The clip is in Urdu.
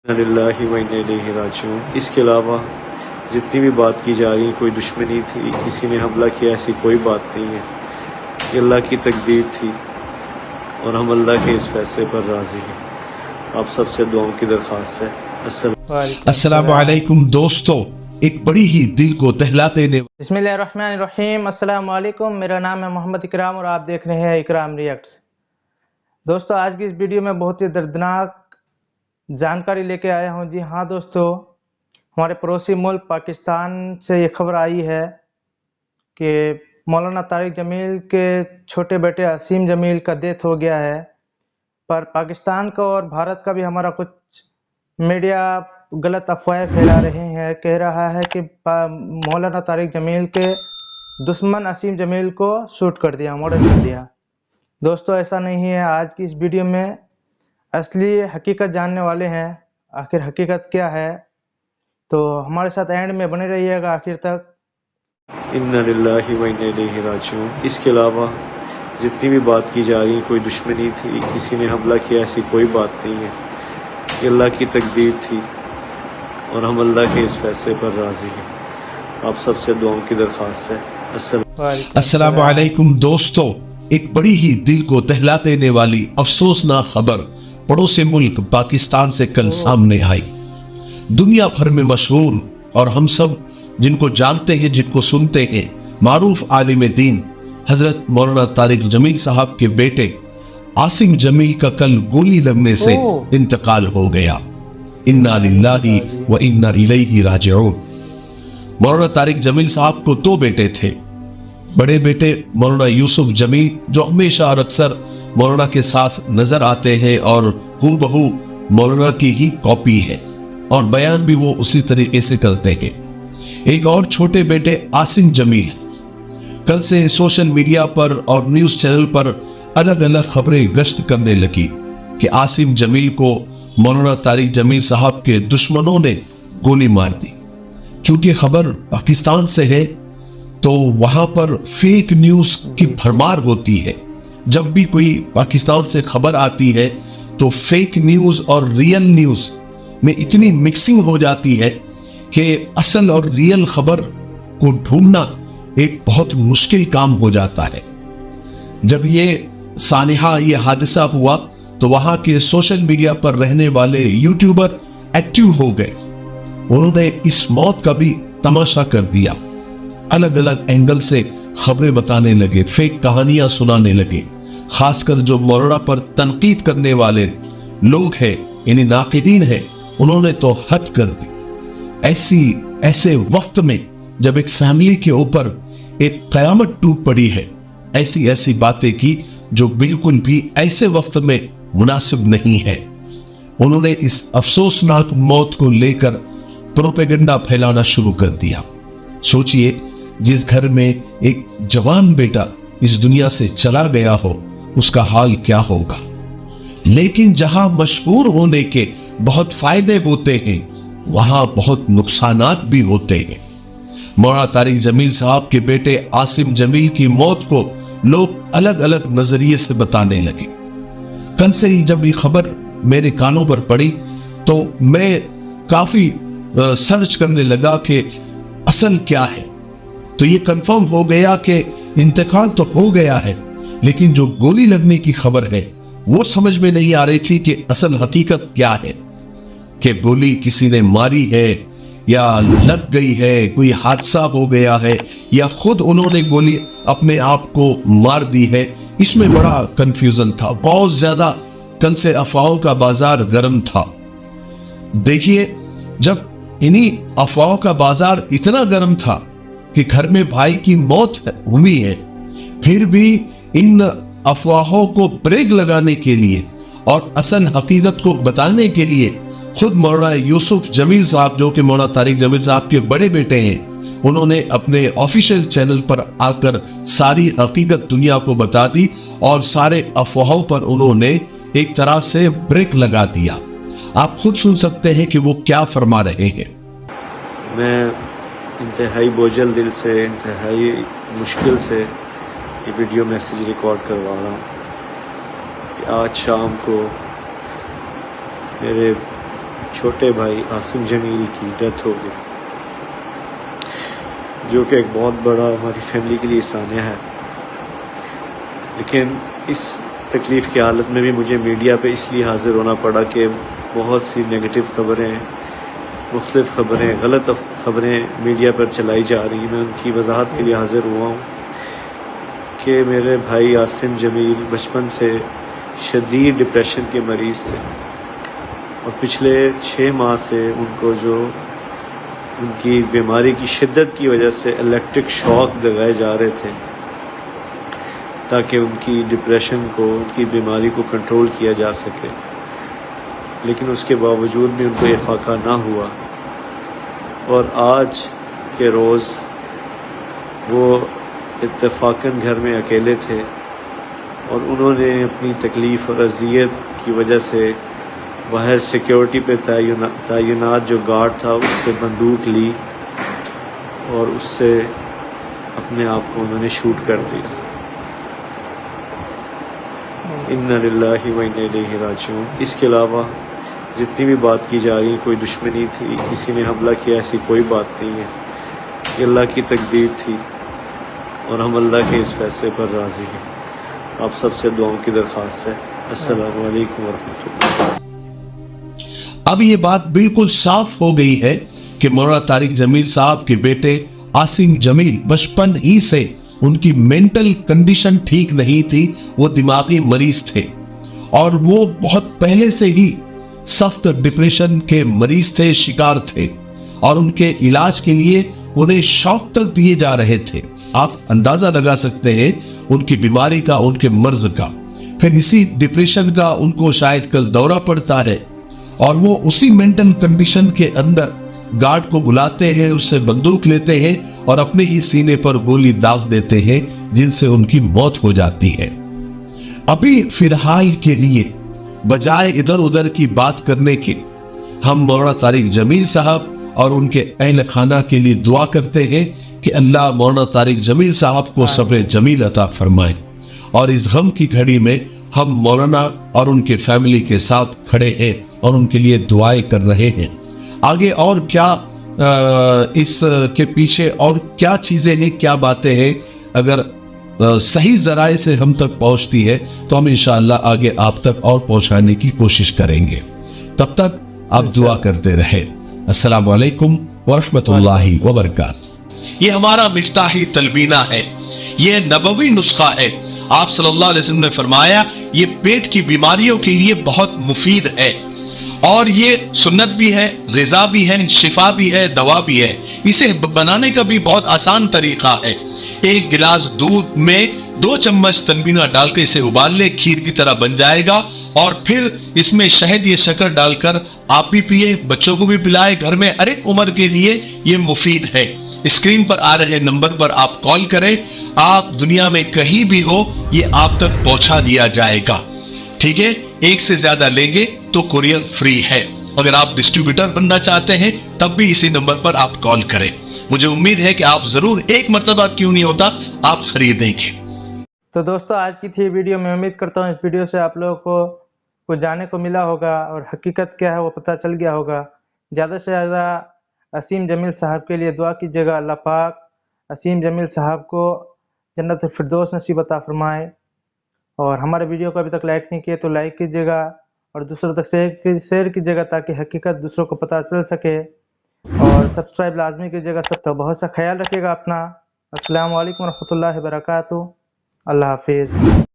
للہ و انا الیہ راجعون۔ اس کے علاوہ جتنی بھی بات کی جا رہی ہے، کوئی دشمنی تھی، کسی نے حملہ کیا، ایسی کوئی بات نہیں ہے۔ یہ اللہ کی تقدیر تھی اور ہم اللہ کے اس فیصلے پر راضی ہیں۔ آپ سب سے دعاؤں کی درخواست ہے۔ السلام علیکم دوستو، ایک بڑی ہی دل کو دہلا دینے بسم اللہ الرحمن الرحیم۔ السلام علیکم، میرا نام ہے محمد اکرام اور آپ دیکھ رہے ہیں اکرام ریئیکٹس۔ دوستو، آج کی اس ویڈیو میں بہت ہی دردناک جانکاری لے کے آیا ہوں۔ جی ہاں دوستو، ہمارے پڑوسی ملک پاکستان سے یہ خبر آئی ہے کہ مولانا طارق جمیل کے چھوٹے بیٹے عاصم جمیل کا ڈیتھ ہو گیا ہے۔ پر پاکستان کا اور بھارت کا بھی ہمارا کچھ میڈیا غلط افواہیں پھیلا رہے ہیں، کہہ رہا ہے کہ مولانا طارق جمیل کے دشمن عاصم جمیل کو شوٹ کر دیا، مرڈر کر دیا۔ دوستو ایسا نہیں ہے۔ آج کی اس ویڈیو میں اصلی حقیقت جاننے والے ہیں، آخر حقیقت کیا ہے، تو ہمارے ساتھ اینڈ میں بنے رہیے گا آخر تک۔ انا للہ و انا الیہ راجعون۔ اس کے علاوہ جتنی بھی بات کی جا رہی ہے، کوئی دشمنی تھی، کسی نے حملہ کیا، ایسی کوئی بات نہیں ہے۔ یہ اللہ کی تقدیر تھی اور ہم اللہ کے اس فیصلے پر راضی ہیں۔ آپ سب سے دعاؤں کی درخواست ہے۔ السلام علیکم دوستو، ایک بڑی ہی دل کو دہلا دینے والی افسوسناک خبر پڑوسی ملک پاکستان سے کل سامنے آئی۔ دنیا بھر میں مشہور اور ہم سب جن کو جانتے ہیں، جن کو سنتے ہیں، معروف عالم دین حضرت مولانا طارق جمیل صاحب کے بیٹے عاصم جمیل کا کل گولی لگنے سے انتقال ہو گیا۔ انا للہ و انا الیہ راجعون۔ مولانا طارق جمیل صاحب کو دو بیٹے تھے۔ بڑے بیٹے مولانا یوسف جمیل جو ہمیشہ اور اکثر مولانا کے ساتھ نظر آتے ہیں اور ہو بہو مولانا کی ہی کاپی ہے اور بیان بھی وہ اسی طریقے سے کرتے ہیں۔ ایک اور چھوٹے بیٹے عاصم جمیل، کل سے سوشل میڈیا پر اور نیوز چینل پر الگ الگ خبریں گشت کرنے لگی کہ عاصم جمیل کو مولانا طارق جمیل صاحب کے دشمنوں نے گولی مار دی۔ چونکہ خبر پاکستان سے ہے تو وہاں پر فیک نیوز کی بھرمار ہوتی ہے۔ جب بھی کوئی پاکستان سے خبر آتی ہے تو فیک نیوز اور ریئل نیوز میں اتنی مکسنگ ہو جاتی ہے کہ اصل اور ریئل خبر کو ڈھونڈنا ایک بہت مشکل کام ہو جاتا ہے۔ جب یہ سانحہ یہ حادثہ ہوا تو وہاں کے سوشل میڈیا پر رہنے والے یوٹیوبر ایکٹیو ہو گئے۔ انہوں نے اس موت کا بھی تماشا کر دیا، الگ الگ اینگل سے خبریں بتانے لگے، فیک کہانیاں سنانے لگے۔ خاص کر جو مولانا پر تنقید کرنے والے لوگ ہیں، یعنی ناقدین ہیں، انہوں نے تو حد کر دی۔ ایسے وقت میں جب ایک فیملی کے اوپر ایک قیامت ٹوٹ پڑی ہے، ایسی باتیں کی جو بالکل بھی ایسے وقت میں مناسب نہیں ہے۔ انہوں نے اس افسوسناک موت کو لے کر پروپیگنڈا پھیلانا شروع کر دیا۔ سوچئے جس گھر میں ایک جوان بیٹا اس دنیا سے چلا گیا ہو، اس کا حال کیا ہوگا۔ لیکن جہاں مشہور ہونے کے بہت فائدے ہوتے ہیں، وہاں بہت نقصانات بھی ہوتے ہیں۔ مولانا طارق جمیل صاحب کے بیٹے عاصم جمیل کی موت کو لوگ الگ الگ نظریے سے بتانے لگے۔ کل سے ہی جب یہ خبر میرے کانوں پر پڑی تو میں کافی سرچ کرنے لگا کہ اصل کیا ہے۔ تو یہ کنفرم ہو گیا کہ انتقال تو ہو گیا ہے، لیکن جو گولی لگنے کی خبر ہے وہ سمجھ میں نہیں آ رہی تھی کہ اصل حقیقت کیا ہے، کہ گولی کسی نے ماری ہے یا لگ گئی ہے، کوئی حادثہ ہو گیا ہے، یا خود انہوں نے گولی اپنے آپ کو مار دی ہے۔ اس میں بڑا کنفیوژن تھا، بہت زیادہ کل سے افواہوں کا بازار گرم تھا۔ دیکھیے، جب انہی افواہوں کا بازار اتنا گرم تھا کہ گھر میں بھائی کی موت ہوئی ہے، پھر بھی ان افواہوں کو بریک لگانے کے لیے اور اصل حقیقت کو بتانے کے لیے خود مولانا یوسف جمیل صاحب، جو کہ مولانا طارق جمیل صاحب کے بڑے بیٹے ہیں، انہوں نے اپنے آفیشیل چینل پر آ کر ساری حقیقت دنیا کو بتا دی اور سارے افواہوں پر انہوں نے ایک طرح سے بریک لگا دیا۔ آپ خود سن سکتے ہیں کہ وہ کیا فرما رہے ہیں۔ میں انتہائی بوجھل دل سے، انتہائی مشکل سے یہ ویڈیو میسیج ریکارڈ کروا رہا ہوں کہ آج شام کو میرے چھوٹے بھائی عاصم جمیل کی ڈیتھ ہو گئی، جو کہ ایک بہت بڑا ہماری فیملی کے لیے سانحہ ہے۔ لیکن اس تکلیف کی حالت میں بھی مجھے میڈیا پہ اس لیے حاضر ہونا پڑا کہ بہت سی نگیٹو خبریں، مختلف خبریں، غلط خبریں میڈیا پر چلائی جا رہی ہیں۔ میں ان کی وضاحت کے لیے حاضر ہوا ہوں کہ میرے بھائی عاصم جمیل بچپن سے شدید ڈپریشن کے مریض تھے، اور پچھلے 6 ماہ سے ان کو جو ان کی بیماری کی شدت کی وجہ سے الیکٹرک شاک لگائے جا رہے تھے تاکہ ان کی ڈپریشن کو، ان کی بیماری کو کنٹرول کیا جا سکے، لیکن اس کے باوجود بھی ان کو افاقہ نہ ہوا۔ اور آج کے روز وہ اتفاقاً گھر میں اکیلے تھے، اور انہوں نے اپنی تکلیف اور اذیت کی وجہ سے باہر سیکیورٹی پہ تعینات جو گارڈ تھا اس سے بندوق لی اور اس سے اپنے آپ کو انہوں نے شوٹ کر دیا۔ انا للہ و انا الیہ راجعون۔ اس کے علاوہ جتنی بھی بات کی جا رہی ہے، کوئی دشمنی تھی، کسی نے حملہ کیا، ایسی کوئی بات نہیں ہے۔ یہ اللہ کی تقدیر تھی، اور ہم اللہ کے اس فیصلے پر راضی ہیں۔ آپ سب سے دعاؤں کی درخواست ہے۔ السلام علیکم ورحمۃ اللہ۔ اب یہ بات بالکل صاف ہو گئی ہے کہ مولانا طارق جمیل صاحب کے بیٹے عاصم جمیل بچپن ہی سے ان کی مینٹل کنڈیشن ٹھیک نہیں تھی، وہ دماغی مریض تھے، اور وہ بہت پہلے سے ہی سخت ڈپریشن کے مریض تھے، شکار تھے، اور ان کے علاج کے لیے انہیں شوق تک دیے جا رہے تھے۔ آپ اندازہ لگا سکتے ہیں ان کی بیماری کا، ان کے مرض کا۔ پھر اسی ڈپریشن کا ان کو شاید کل دورہ پڑتا ہے، اور وہ اسی مینٹل کنڈیشن کے اندر گارڈ کو بلاتے ہیں، اس سے بندوق لیتے ہیں اور اپنے ہی سینے پر گولی داغ دیتے ہیں، جن سے ان کی موت ہو جاتی ہے۔ ابھی فی الحال کے لیے بجائے ادھر ادھر کی بات کرنے کے، ہم مولانا طارق جمیل صاحب اور ان کے اہل خانہ کے لیے دعا کرتے ہیں کہ اللہ مولانا طارق جمیل صاحب کو صبر جمیل عطا فرمائے، اور اس غم کی گھڑی میں ہم مولانا اور ان کے فیملی کے ساتھ کھڑے ہیں اور ان کے لیے دعائیں کر رہے ہیں۔ آگے اور کیا اس کے پیچھے اور کیا چیزیں ہیں، کیا باتیں ہیں، اگر صحیح ذرائع سے ہم تک پہنچتی ہے تو ہم انشاءاللہ آگے آپ تک اور پہنچانے کی کوشش کریں گے۔ تب تک آپ دعا کرتے رہے۔ السلام علیکم ورحمۃ اللہ وبرکاتہ۔ یہ ہمارا مفتاحی تلبینہ ہے، یہ نبوی نسخہ ہے۔ آپ صلی اللہ علیہ وسلم نے فرمایا یہ پیٹ کی بیماریوں کے لیے بہت مفید ہے، اور یہ سنت بھی ہے، غذا بھی ہے، شفا بھی ہے، دوا بھی ہے۔ اسے بنانے کا بھی بہت آسان طریقہ ہے۔ ایک گلاس دودھ میں 2 چمچ تنبینہ ڈال کے اسے ابال لے، کھیر کی طرح بن جائے گا، اور پھر اس میں شہد یا شکر ڈال کر آپ بھی پیئے، بچوں کو بھی پلائے، گھر میں ہر ایک عمر کے لیے یہ مفید ہے۔ اسکرین پر آ رہے نمبر پر آپ کال کریں، آپ دنیا میں کہیں بھی ہو یہ آپ تک پہنچا دیا جائے گا، ٹھیک ہے؟ ایک سے زیادہ لیں گے تو کوریئر فری ہے۔ اگر آپ ڈسٹریبیوٹر بننا چاہتے ہیں تب بھی اسی نمبر پر آپ کال کریں۔ مجھے امید ہے کہ آپ ضرور ایک مرتبہ کیوں نہیں ہوتا آپ خریدیں گے۔ تو دوستو آج کی تھی ویڈیو، میں امید کرتا ہوں اس ویڈیو سے آپ لوگوں کو کچھ جاننے کو ملا ہوگا اور حقیقت کیا ہے وہ پتہ چل گیا ہوگا۔ زیادہ سے زیادہ عاصم جمیل صاحب کے لیے دعا کیجیے گا، اللہ پاک عاصم جمیل صاحب کو جنت الفردوس نصیب عطا فرمائے۔ اور ہمارے ویڈیو کو ابھی تک لائک نہیں کیے تو لائک کیجیے گا، اور دوسروں تک شیئر کیجیے گا تاکہ حقیقت دوسروں کو پتہ چل سکے، اور سبسکرائب لازمی کیجیے گا۔ سب کا بہت سا خیال رکھیے گا اپنا۔ السلام علیکم ورحمۃ اللہ وبرکاتہ۔ اللہ حافظ۔